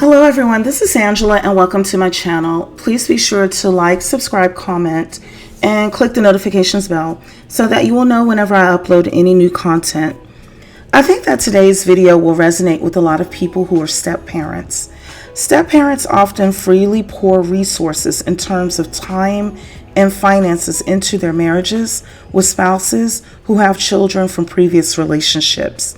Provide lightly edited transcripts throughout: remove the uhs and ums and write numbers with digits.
Hello everyone, this is Angela and welcome to my channel. Please be sure to like, subscribe, comment, and click the notifications bell so that you will know whenever I upload any new content. I think that today's video will resonate with a lot of people who are step-parents. Step-parents often freely pour resources in terms of time and finances into their marriages with spouses who have children from previous relationships.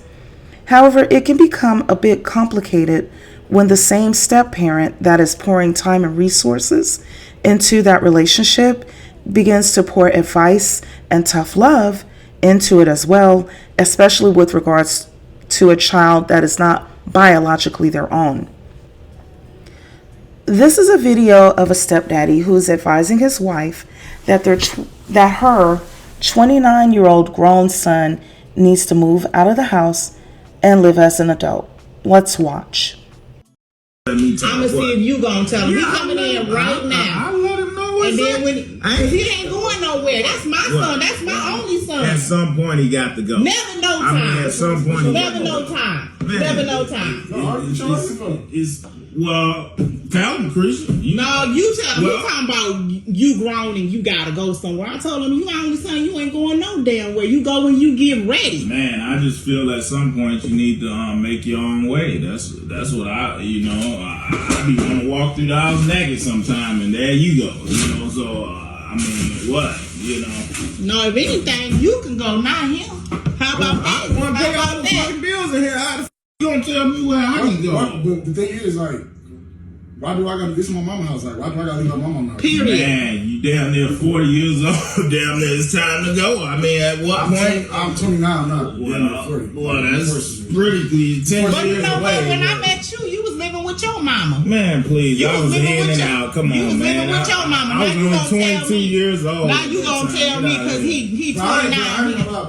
However, it can become a bit complicated when the same step-parent that is pouring time and resources into that relationship begins to pour advice and tough love into it as well, especially with regards to a child that is not biologically their own. This is a video of a stepdaddy who is advising his wife that her 29-year-old grown son needs to move out of the house and live as an adult. Let's watch. I'm gonna see if you gonna tell him. He coming in right now. I let him know what's and then up. when he ain't going nowhere. That's my son. That's my only son. At some point, he got to go. Never no time. I mean, at some point, he never got to no go. time. Man. Never no time. Well, tell him, Christian. No, you tell him. You talking about you grown and you gotta go somewhere. I told him you my only son. You ain't going no damn where. You go when you get ready. Man, I just feel at some point you need to make your own way. That's what I be want to walk through the house naked sometime, and there you go. So I mean, what? No, if anything, you can go, not him. How about that? I want to pay all the fucking bills in here. How the you gonna tell me where I can go? But the thing is, like, why do I gotta, this is my mama's house, like, why do I gotta leave my mama's house? Period. Man, you damn near 40 years old, damn near it's time to go. I mean, at what point? I'm 29, I'm not. Well, that's pretty 10 But you years know what, away. when I met you was living with your mama. Man, please, I was in and out. Come you on, was man. living with your mama. I was now you only gonna 22 years old. Now you gonna tell me because he 29.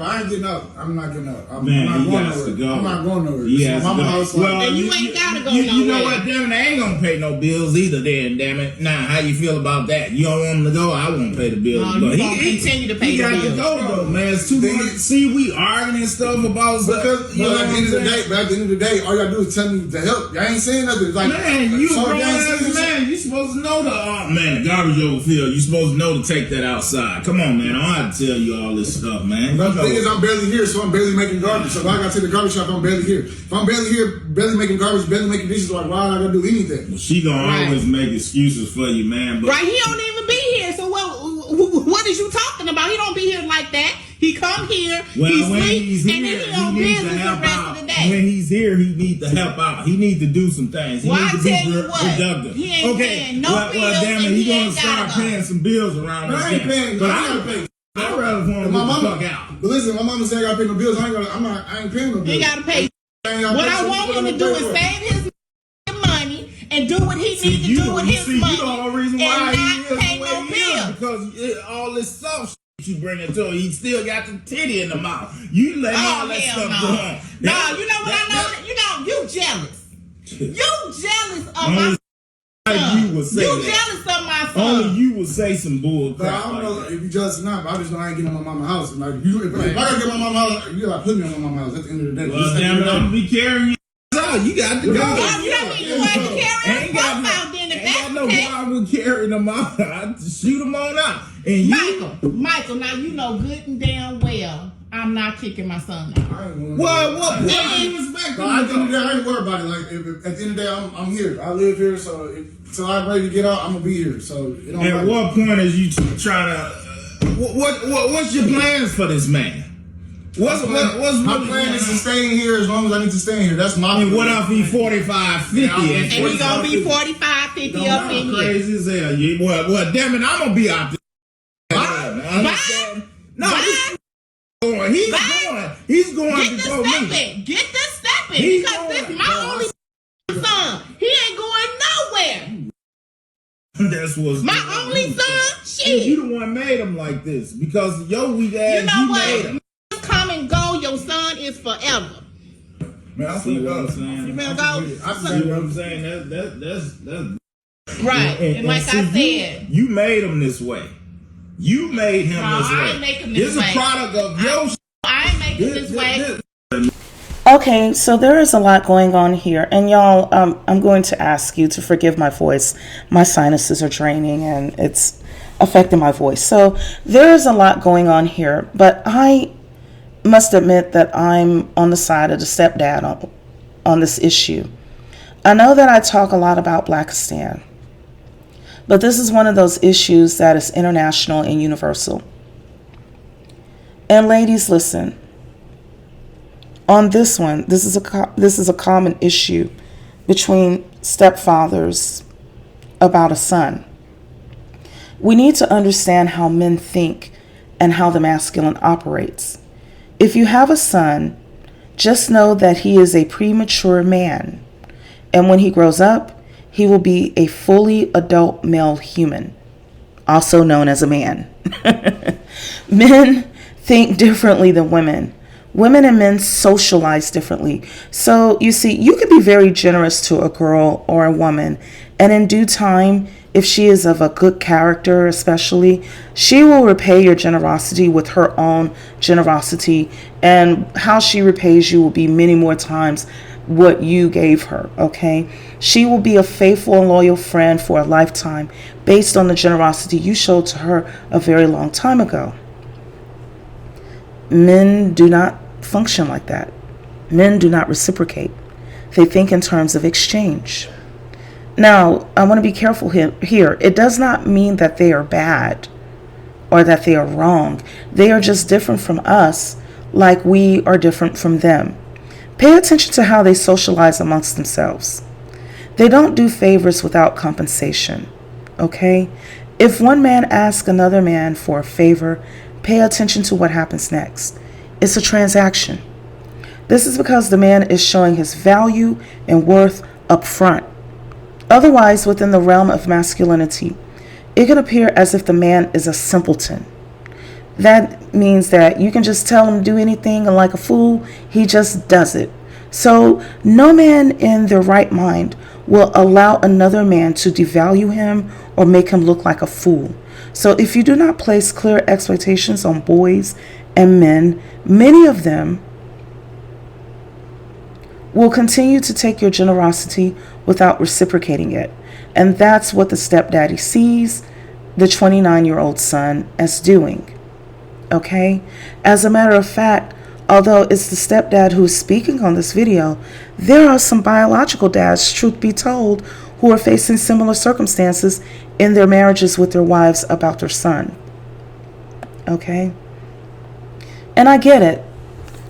I ain't getting up. I'm not getting up. I'm Man, not he going has to nowhere. go. I'm not going nowhere. He It's has my to mama's go. house. Well, and you ain't gotta go You know nowhere. what, damn it, I ain't gonna pay no bills either then, damn it. Now, how you feel about that? You don't want him to go, I won't pay the bills. No, you gonna continue to pay the bills. He got to go, though, man. It's too much. See, we arguing and stuff about stuff. Because, You know at the end of the day, but at the end of the day, all y'all do is tell me to help. Y'all ain't saying nothing. Like, man, you so grown y'all ain't ass saying man. You supposed to know the man, the garbage overfill. You supposed to know to take that outside. Come on, man. I don't have to tell you all this stuff, man. But the thing is, I'm barely here, so I'm barely making garbage. So if I gotta take the garbage out, I'm barely here. If I'm barely here, barely making garbage, barely making dishes, like, why I gotta do anything? She gonna always make excuses for you, man. But right, he don't even be here. So what is you talking about? He don't be here like that. He come here, he sleep, and then he on business the rest of the day. When he's here, he needs to help out. He needs to do some things. He needs to be productive. He ain't paying no bills. Well, damn it, he he gonna ain't start paying some bills around I ain't paying. But I I gotta pay. I'd rather for him to get the fuck out. But listen, my mama said I gotta pay no bills. I ain't paying no bills. He gotta pay. What I want him to do is save his money and do what he needs to do with his money. You know the reason why and he not is pay the way no he is, bills. because all this soft shit you bring it to him, he still got the titty in the mouth. You let all that stuff go on. No, you know what I know? You jealous. You jealous of my son. You would say You that. jealous of my son. Only you would say some bull But crap. I don't know like that. if you jealous or not, but I just know I ain't getting on my mama's house. Like, if I gotta get my mama's house, you gotta put me on my mama's house at the end of the day. Well, damn it, I'm gonna be carrying you. You got to go. You have to carry him out then if that's no the case. problem with carrying them out. I just shoot them on out. And you, Michael, now you know good and damn well I'm not kicking my son out. what you expect? I ain't worried about it. Like, if at the end of the day, I'm here. I live here, so till I'm ready to get out, I'm gonna be here. So it don't At matter. what point is you trying to? What's your plans for this man? What's my plan is to stay in here as long as I need to stay in here. That's my plan. What if he 45, 50? And he gonna be 45, 50 up in here. Crazy as hell. Well, damn it, I'm gonna be out there. Bye. No, Bye. He's going Get before the me. stepping. Get the stepping. He's Because going. this is my only son. He ain't going nowhere. That's what's My only son, You shit. the one made him like this because your weak ass. You know made him. what? Come and go. Your son is forever. Man, I See feel what I'm God. saying? You better I go. See what I'm saying? That's Right. And like see, I said. you made him this way. You made him No, this way. I ain't make him this This way. is a product of your. I ain't making this way. Okay, so there is a lot going on here. And y'all, I'm going to ask you to forgive my voice. My sinuses are draining and it's affecting my voice. So there is a lot going on here. But I must admit that I'm on the side of the stepdad on this issue. I know that I talk a lot about Blackistan, but this is one of those issues that is international and universal. And ladies, listen. On this one, this is a common issue between stepfathers about a son. We need to understand how men think and how the masculine operates. If you have a son, just know that he is a premature man, and when he grows up, he will be a fully adult male human, also known as a man. Men think differently than women. Women and men socialize differently. So, you see, you could be very generous to a girl or a woman, and in due time, if she is of a good character especially, she will repay your generosity with her own generosity, and how she repays you will be many more times what you gave her, okay? She will be a faithful and loyal friend for a lifetime based on the generosity you showed to her a very long time ago. Men do not function like that. Men do not reciprocate. They think in terms of exchange. Now, I want to be careful here. It does not mean that they are bad or that they are wrong. They are just different from us, like we are different from them. Pay attention to how they socialize amongst themselves. They don't do favors without compensation, okay? If one man asks another man for a favor, pay attention to what happens next. It's a transaction. This is because the man is showing his value and worth up front. Otherwise, within the realm of masculinity, it can appear as if the man is a simpleton. That means that you can just tell him to do anything, and like a fool, he just does it. So no man in their right mind will allow another man to devalue him or make him look like a fool. So if you do not place clear expectations on boys and men, many of them will continue to take your generosity without reciprocating it. And that's what the stepdaddy sees the 29-year-old son as doing. Okay? As a matter of fact, although it's the stepdad who is speaking on this video, there are some biological dads, truth be told, who are facing similar circumstances in their marriages with their wives about their son. Okay? And I get it.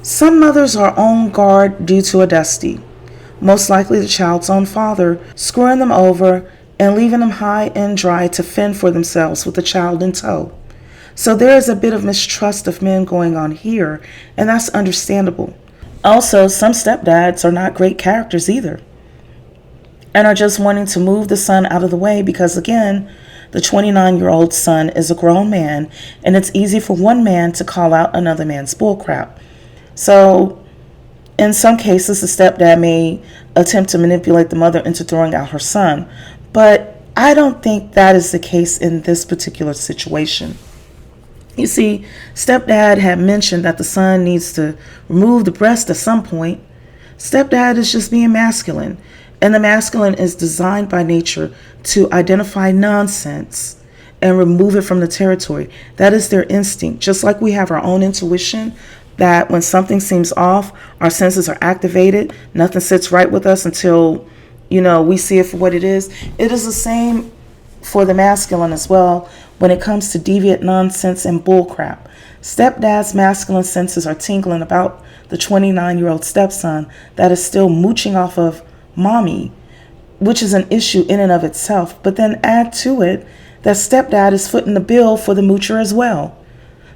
Some mothers are on guard due to a dusty, most likely the child's own father, screwing them over and leaving them high and dry to fend for themselves with the child in tow. So there is a bit of mistrust of men going on here, and that's understandable. Also, some stepdads are not great characters either, and are just wanting to move the son out of the way because, again, the 29-year-old son is a grown man, and it's easy for one man to call out another man's bullcrap. So, in some cases, the stepdad may attempt to manipulate the mother into throwing out her son, but I don't think that is the case in this particular situation. You see, stepdad had mentioned that the son needs to remove the breast at some point. Stepdad is just being masculine, and the masculine is designed by nature to identify nonsense and remove it from the territory. That is their instinct. Just like we have our own intuition, that when something seems off, our senses are activated. Nothing sits right with us until, we see it for what it is. It is the same for the masculine as well when it comes to deviant nonsense and bullcrap. Stepdad's masculine senses are tingling about the 29-year-old stepson that is still mooching off of mommy, which is an issue in and of itself. But then add to it that stepdad is footing the bill for the moocher as well.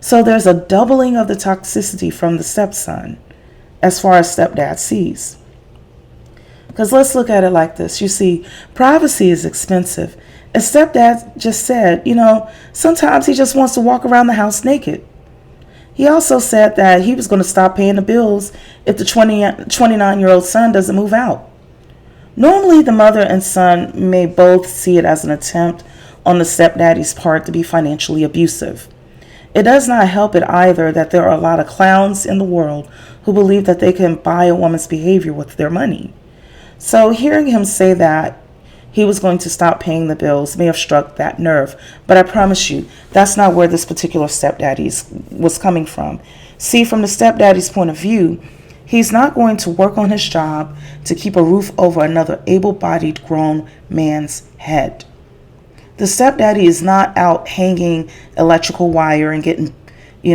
So there's a doubling of the toxicity from the stepson as far as stepdad sees. Because let's look at it like this. You see, privacy is expensive. As stepdad just said, sometimes he just wants to walk around the house naked. He also said that he was going to stop paying the bills if the 29-year-old son doesn't move out. Normally, the mother and son may both see it as an attempt on the stepdaddy's part to be financially abusive. It does not help it either that there are a lot of clowns in the world who believe that they can buy a woman's behavior with their money. So hearing him say that he was going to stop paying the bills may have struck that nerve, but I promise you, that's not where this particular stepdaddy was coming from. See, from the stepdaddy's point of view, he's not going to work on his job to keep a roof over another able-bodied grown man's head. The stepdaddy is not out hanging electrical wire and getting,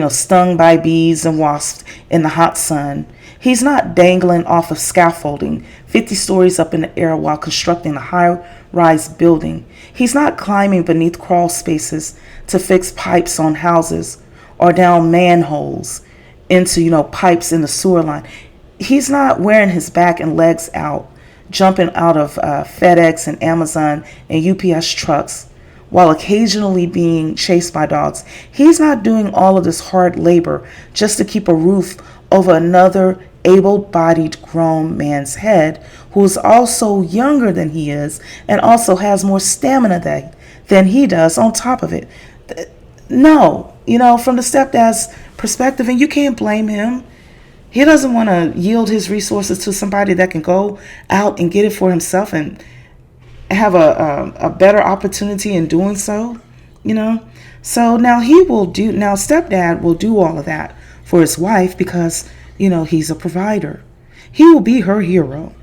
stung by bees and wasps in the hot sun. He's not dangling off of scaffolding 50 stories up in the air while constructing a high-rise building. He's not climbing beneath crawl spaces to fix pipes on houses or down manholes into, pipes in the sewer line. He's not wearing his back and legs out, jumping out of FedEx and Amazon and UPS trucks while occasionally being chased by dogs. He's not doing all of this hard labor just to keep a roof over another able-bodied grown man's head who is also younger than he is and also has more stamina than he does on top of it. No, from the stepdad's perspective, and you can't blame him. He doesn't want to yield his resources to somebody that can go out and get it for himself and have a better opportunity in doing so, So now stepdad will do all of that for his wife because, he's a provider. He will be her hero.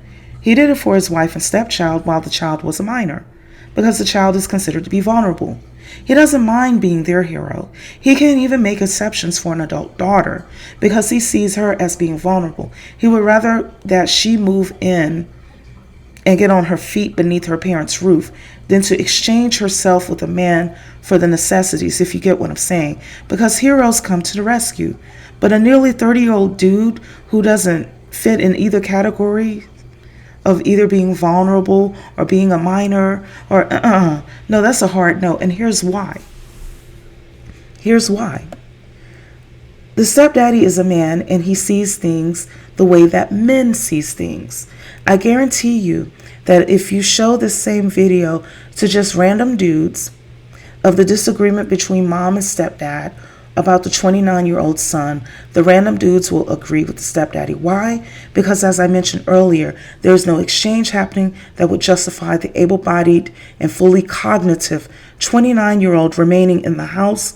He did it for his wife and stepchild while the child was a minor because the child is considered to be vulnerable. He doesn't mind being their hero. He can't even make exceptions for an adult daughter because he sees her as being vulnerable. He would rather that she move in and get on her feet beneath her parents' roof than to exchange herself with a man for the necessities, if you get what I'm saying, because heroes come to the rescue. But a nearly 30-year-old dude who doesn't fit in either category of either being vulnerable or being a minor or no, that's a hard no. And here's why. The stepdaddy is a man and he sees things the way that men sees things. I guarantee you that if you show this same video to just random dudes of the disagreement between mom and stepdad about the 29-year-old son, the random dudes will agree with the stepdaddy. Why? Because as I mentioned earlier, there's no exchange happening that would justify the able-bodied and fully cognitive 29-year-old remaining in the house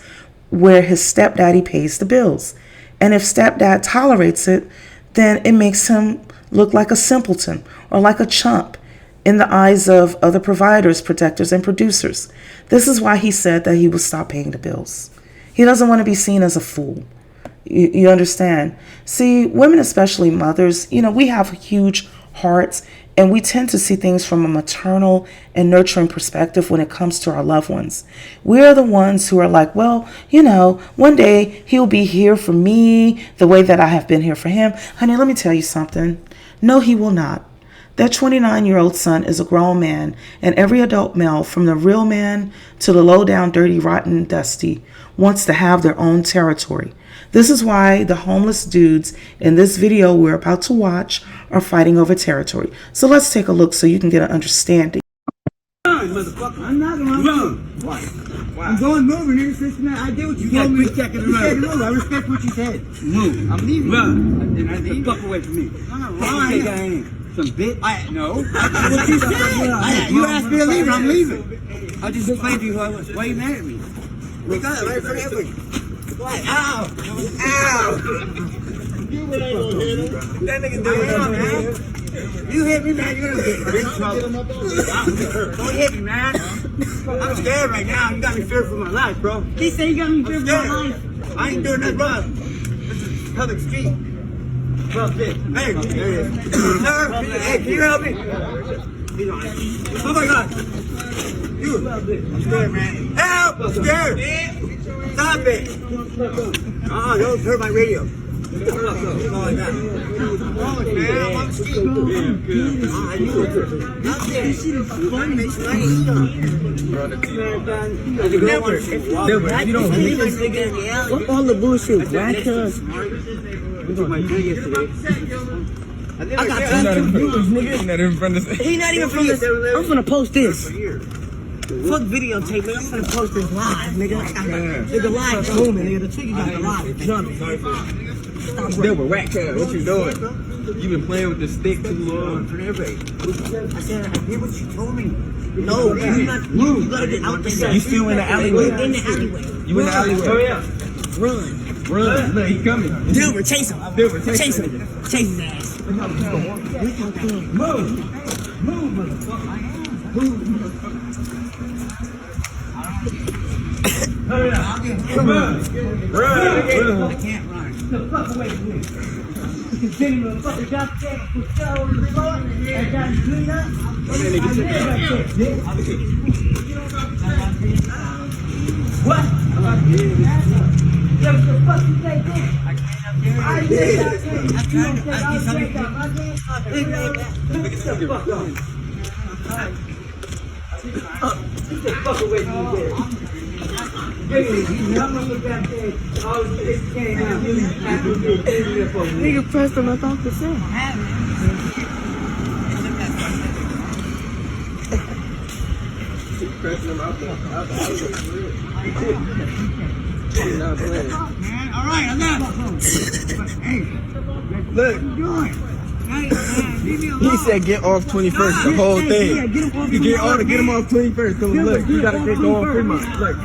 where his stepdaddy pays the bills. And if stepdad tolerates it, then it makes him look like a simpleton or like a chump in the eyes of other providers, protectors, and producers. This is why he said that he would stop paying the bills. He doesn't want to be seen as a fool. You understand? See, women, especially mothers, we have huge hearts and we tend to see things from a maternal and nurturing perspective when it comes to our loved ones. We're the ones who are like, well, one day he'll be here for me the way that I have been here for him. Honey, let me tell you something. No, he will not. That 29-year-old son is a grown man, and every adult male, from the real man to the low-down, dirty, rotten, dusty, wants to have their own territory. This is why the homeless dudes in this video we're about to watch are fighting over territory. So let's take a look so you can get an understanding. Motherfucker, I'm not gonna run. Why? I'm going moving here, sister. Man, I did what you told me. You said to move. I respect what you said. Move. I'm leaving. Run. And I leave. Fuck away from me. I'm not running. Some bitch. No. What you said? You asked me to leave. I'm leaving. I just explained to you who I was. Why are you mad at me? We got it right forever. What? Ow! Ow! You ain't gonna hit him. That nigga doing man. You hit me, man. You're gonna get in big trouble. Don't hit me, man. I'm scared right now. You got me fearful for my life, bro. He said you got me fearful for my life. I ain't doing nothing wrong. This is public street. Fuck this. Hey, there he is. Sir, hey, can you help me? Oh my God. You. I'm scared, man. Help! I'm scared. Stop it. Don't hurt my radio. What's all like that? Man, I'm on the street. What all the bullshit? I got time to do this, nigga. He not even from this. I'm gonna post this. Fuck videotape, nigga. I'm gonna post this live, nigga. Nigga, live booming, nigga. The trigger got the live. Still with rat cat, what you doing? You been playing with the stick too long. I said, I did what you told me. No, you gotta get out the set. You still in the alleyway? In the alleyway. You in the alleyway? Oh, yeah. Run. Look, he coming. Dilbert, chase him. Dilbert, Chase him. Chase his ass. Move, motherfucker. Hurry up. Come on. Run. I can't run. The fuck away from me. Continue to fucking drop that for show on the floor and got to clean up. What? Yeah, what the fuck you say, dude? I did. Get the fuck off. Get the fuck away from me, Nigga pressed him up off the set. Alright, I'm out. Hey, Look. He said get off 21st, the whole thing. You get him off 21st. Come on, look, you gotta get going Fremont. Look.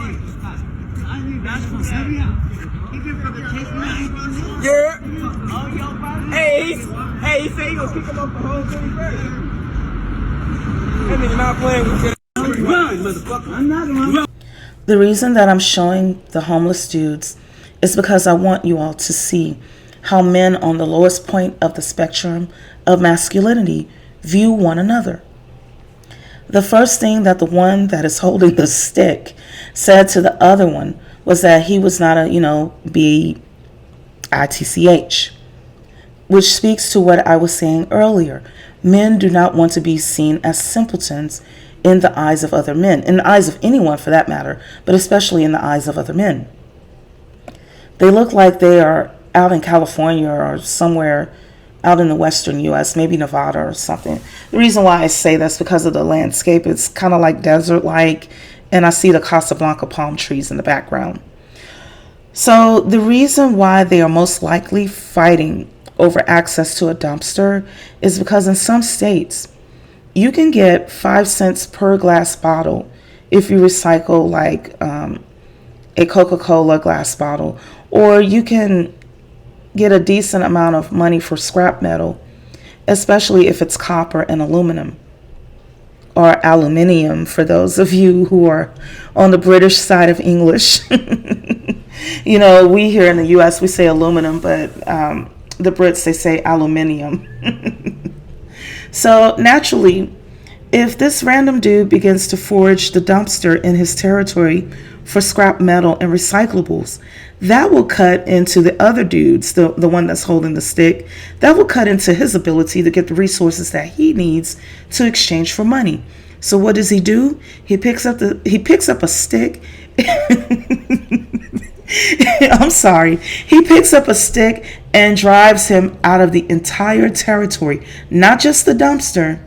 Yeah. Hey, he said he gonna kick him off the whole 21st. That nigga not playing with you. Run, motherfucker. I'm not gonna run. The reason that I'm showing the homeless dudes is because I want you all to see how men on the lowest point of the spectrum of masculinity view one another. The first thing that the one that is holding the stick said to the other one was that he was not a, B-I-T-C-H, which speaks to what I was saying earlier. Men do not want to be seen as simpletons in the eyes of other men, in the eyes of anyone for that matter, but especially in the eyes of other men. They look like they are out in California or somewhere out in the western U.S., maybe Nevada or something. The reason why I say that's because of the landscape. It's kind of like desert-like, and I see the Casablanca palm trees in the background. So the reason why they are most likely fighting over access to a dumpster is because in some states, you can get 5 cents per glass bottle if you recycle like a Coca-Cola glass bottle, or you can get a decent amount of money for scrap metal, especially if it's copper and aluminum, or aluminium for those of you who are on the British side of English. We here in the U.S., we say aluminum, but the Brits, they say aluminium. So naturally, if this random dude begins to forage the dumpster in his territory for scrap metal and recyclables, that will cut into the other dudes, the one that's holding the stick, that will cut into his ability to get the resources that he needs to exchange for money. So what does he do? He picks up a stick. I'm sorry. He picks up a stick and drives him out of the entire territory, not just the dumpster,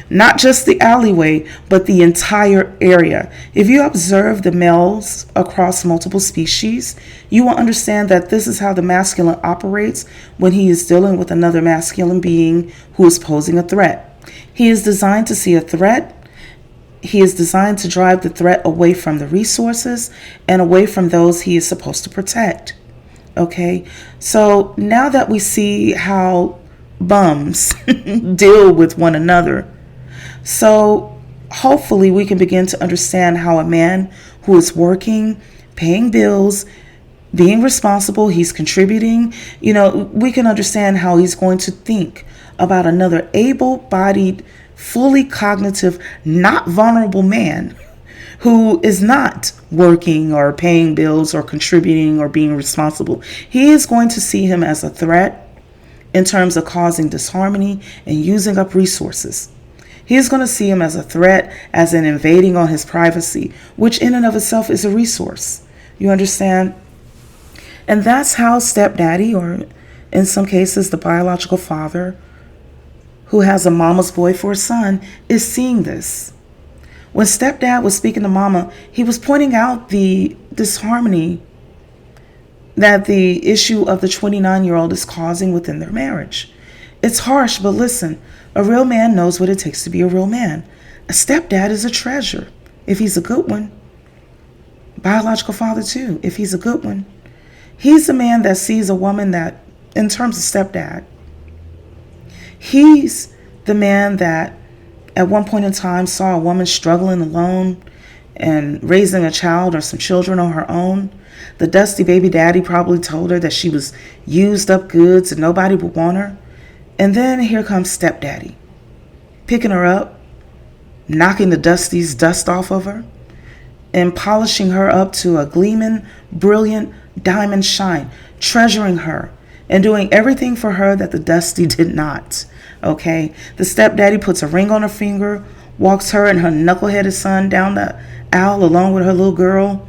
not just the alleyway, but the entire area. If you observe the males across multiple species, you will understand that this is how the masculine operates when he is dealing with another masculine being who is posing a threat. He is designed to see a threat. He is designed to drive the threat away from the resources and away from those he is supposed to protect. Okay, so now that we see how bums deal with one another, so hopefully we can begin to understand how a man who is working, paying bills, being responsible, he's contributing, we can understand how he's going to think about another able-bodied, fully cognitive, not vulnerable man who is not working or paying bills or contributing or being responsible. He is going to see him as a threat in terms of causing disharmony and using up resources. He is going to see him as a threat, as in invading on his privacy, which in and of itself is a resource. You understand? And that's how stepdaddy, or in some cases the biological father, who has a mama's boy for a son, is seeing this. When stepdad was speaking to mama, he was pointing out the disharmony that the issue of the 29-year-old is causing within their marriage. It's harsh, but listen, a real man knows what it takes to be a real man. A stepdad is a treasure, if he's a good one. Biological father too, if he's a good one. He's a man that sees a woman that, in terms of stepdad, he's the man that at one point in time saw a woman struggling alone and raising a child or some children on her own. The dusty baby daddy probably told her that she was used up goods and nobody would want her. And then here comes stepdaddy, picking her up, knocking the dusty's dust off of her, and polishing her up to a gleaming, brilliant diamond shine, treasuring her and doing everything for her that the dusty did not. Okay, the stepdaddy puts a ring on her finger, walks her and her knuckleheaded son down the aisle along with her little girl.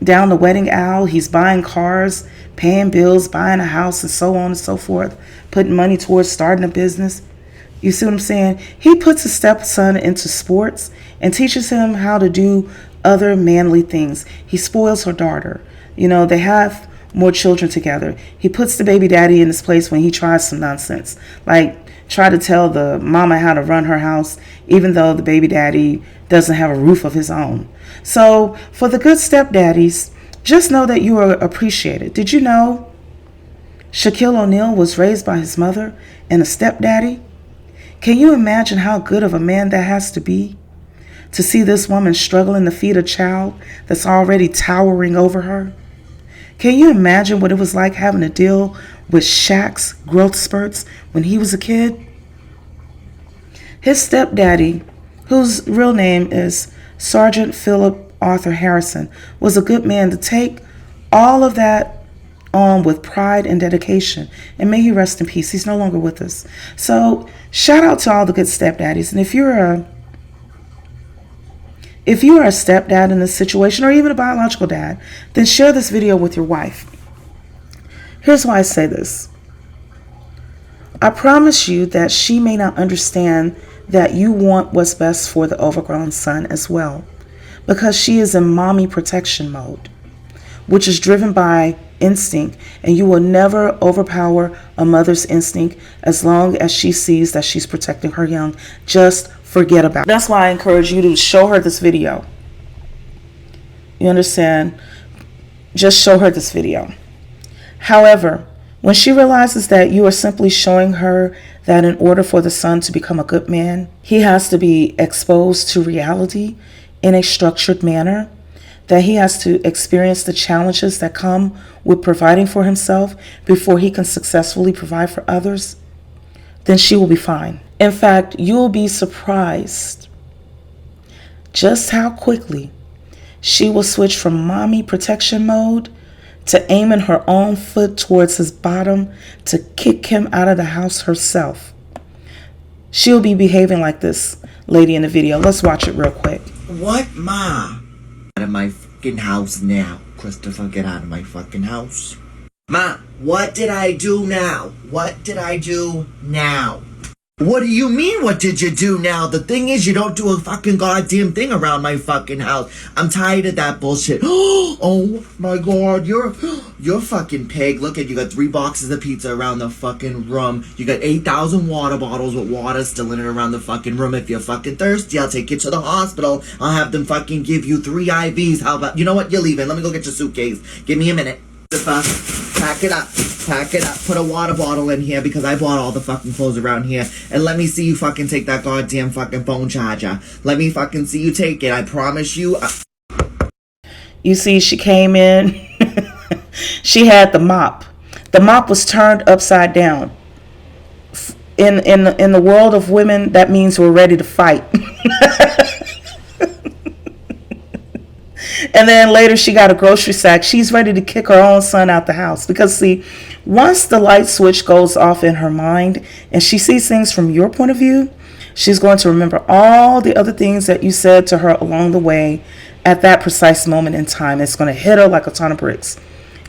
Down the wedding aisle, he's buying cars, paying bills, buying a house, and so on and so forth, putting money towards starting a business. You see what I'm saying? He puts his stepson into sports and teaches him how to do other manly things. He spoils her daughter. You know, they have more children together. He puts the baby daddy in his place when he tries some nonsense, like try to tell the mama how to run her house, even though the baby daddy doesn't have a roof of his own. So for the good stepdaddies, just know that you are appreciated. Did you know Shaquille O'Neal was raised by his mother and a stepdaddy? Can you imagine how good of a man that has to be? To see this woman struggling to feed a child that's already towering over her? Can you imagine what it was like having to deal with Shaq's growth spurts when he was a kid? His stepdaddy, whose real name is Sergeant Philip Arthur Harrison, was a good man to take all of that on with pride and dedication. And may he rest in peace. He's no longer with us. So shout out to all the good stepdaddies. And if you're a stepdad in this situation, or even a biological dad, then share this video with your wife. Here's why I say this. I promise you that she may not understand that you want what's best for the overgrown son as well, because she is in mommy protection mode, which is driven by instinct, and you will never overpower a mother's instinct as long as she sees that she's protecting her young. Just forget about it. That's why I encourage you to show her this video. You understand? Just show her this video. However, when she realizes that you are simply showing her that in order for the son to become a good man, he has to be exposed to reality in a structured manner, that he has to experience the challenges that come with providing for himself before he can successfully provide for others, then she will be fine. In fact, you'll be surprised just how quickly she will switch from mommy protection mode to aiming her own foot towards his bottom to kick him out of the house herself. She'll be behaving like this lady in the video. Let's watch it real quick. What, Ma? Out of my fucking house now. Christopher, get out of my fucking house. Ma, what did I do now? What did I do now? What do you mean, what did you do now? The thing is, you don't do a fucking goddamn thing around my fucking house. I'm tired of that bullshit. Oh my god, you're fucking pig. Look at you, got 3 boxes of pizza around the fucking room. You got 8,000 water bottles with water still in it around the fucking room. If you're fucking thirsty, I'll take you to the hospital. I'll have them fucking give you 3 IVs. How about, you know what, you're leaving. Let me go get your suitcase. Give me a minute. Pack it up. Pack it up. Put a water bottle in here because I bought all the fucking clothes around here. And let me see you fucking take that goddamn fucking phone charger. Let me fucking see you take it. I promise you. You see, she came in. She had the mop. The mop was turned upside down. In the world of women, that means we're ready to fight. And then later she got a grocery sack. She's ready to kick her own son out the house. Because see, once the light switch goes off in her mind and she sees things from your point of view, she's going to remember all the other things that you said to her along the way at that precise moment in time. It's going to hit her like a ton of bricks.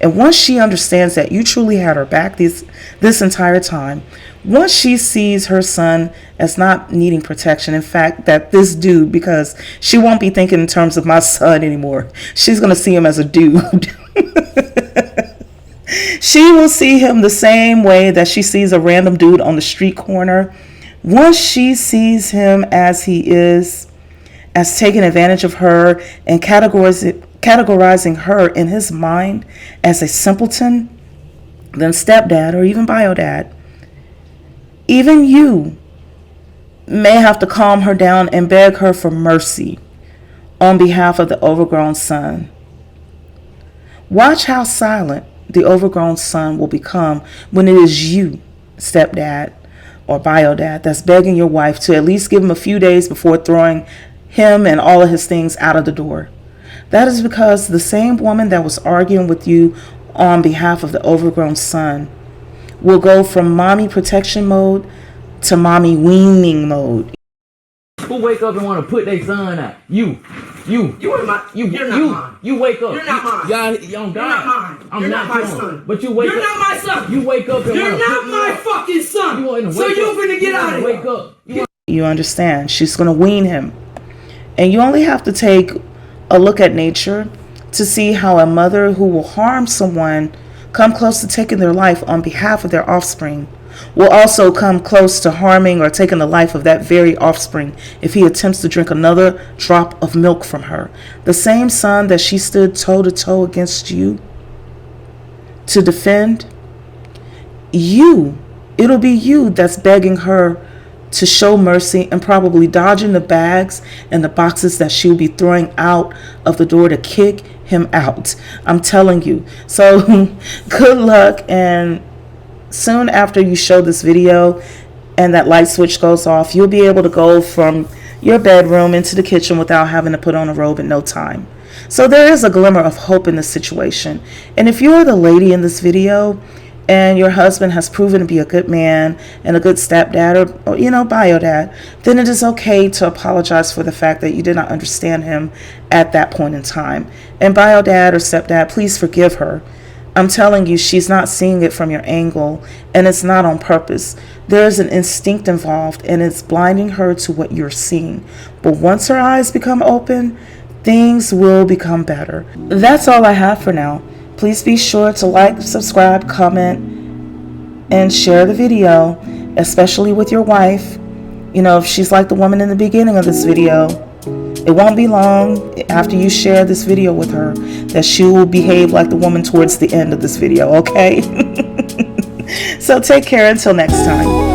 And once she understands that you truly had her back this entire time, once she sees her son as not needing protection, in fact, that this dude, because she won't be thinking in terms of my son anymore, she's going to see him as a dude. She will see him the same way that she sees a random dude on the street corner. Once she sees him as he is, as taking advantage of her and categorizing her in his mind as a simpleton, then stepdad or even bio dad, even you may have to calm her down and beg her for mercy on behalf of the overgrown son. Watch how silent the overgrown son will become when it is you, stepdad or bio dad, that's begging your wife to at least give him a few days before throwing him and all of his things out of the door. That is because the same woman that was arguing with you on behalf of the overgrown son will go from mommy protection mode to mommy weaning mode. Who wake up and want to put their son out? You are not mine. You wake up. You're not mine. You're not mine. I'm You're not my yours. son. But you wake You're up. not my son. You wake up and You're want to not put my fucking son. So you're gonna get out of here. Wake up. You understand? She's going to wean him. And you only have to take a look at nature to see how a mother who will harm someone come close to taking their life on behalf of their offspring will also come close to harming or taking the life of that very offspring if he attempts to drink another drop of milk from her. The same son that she stood toe to toe against you to defend, it'll be you that's begging her to show mercy and probably dodging the bags and the boxes that she'll be throwing out of the door to kick him out. I'm telling you. So good luck, and soon after you show this video and that light switch goes off, you'll be able to go from your bedroom into the kitchen without having to put on a robe in no time. So there is a glimmer of hope in this situation. And if you're the lady in this video and your husband has proven to be a good man and a good stepdad or bio dad, then it is okay to apologize for the fact that you did not understand him at that point in time. And bio dad or stepdad, please forgive her. I'm telling you, she's not seeing it from your angle, and it's not on purpose. There's an instinct involved, and it's blinding her to what you're seeing. But once her eyes become open, things will become better. That's all I have for now. Please be sure to like, subscribe, comment, and share the video, especially with your wife. If she's like the woman in the beginning of this video, it won't be long after you share this video with her that she will behave like the woman towards the end of this video, okay? So take care until next time.